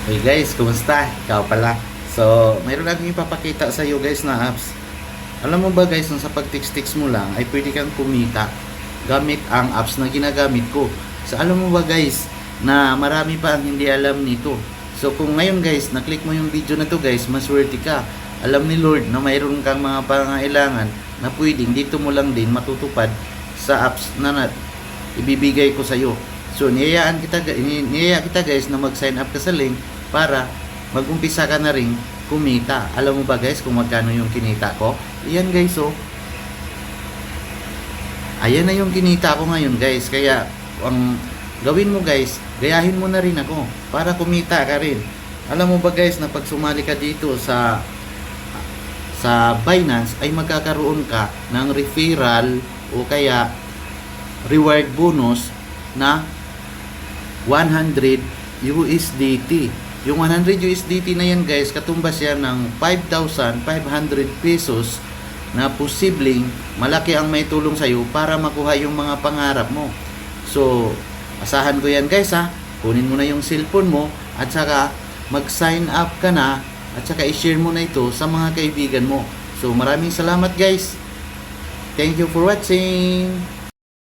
Hey guys, kumusta? Ikaw pala. So, mayroon akong ipapakita sa iyo guys na apps. Alam mo ba guys, nung sa pag-text-text mo lang ay pwede kang kumita gamit ang apps na ginagamit ko. So, alam mo ba guys na marami pa ang hindi alam nito. So, kung ngayon guys, na-click mo yung video na to guys, maswerte ka. Alam ni Lord na mayroon kang mga pangangailangan na pwedeng dito mo lang din matutupad sa apps na ibibigay ko sa iyo. So, niyayaan kita guys na mag-sign up ka sa link para mag-umpisa ka na rin kumita. Alam mo ba guys kung magkano yung kinita ko? Ayan guys oh. Ayan na yung kinita ko ngayon guys. Kaya ang gawin mo guys, gayahin mo na rin ako para kumita ka rin. Alam mo ba guys na pag sumali ka dito sa Binance ay magkakaroon ka ng referral o kaya reward bonus na 100 USDT. Yung 100 USDT na yan guys, katumbas yan ng 5,500 pesos na posibleng malaki ang may tulong sa'yo para makuha yung mga pangarap mo. So, asahan ko yan guys ha. Kunin mo na yung cellphone mo at saka mag-sign up ka na at saka i-share mo na ito sa mga kaibigan mo. So, maraming salamat guys. Thank you for watching.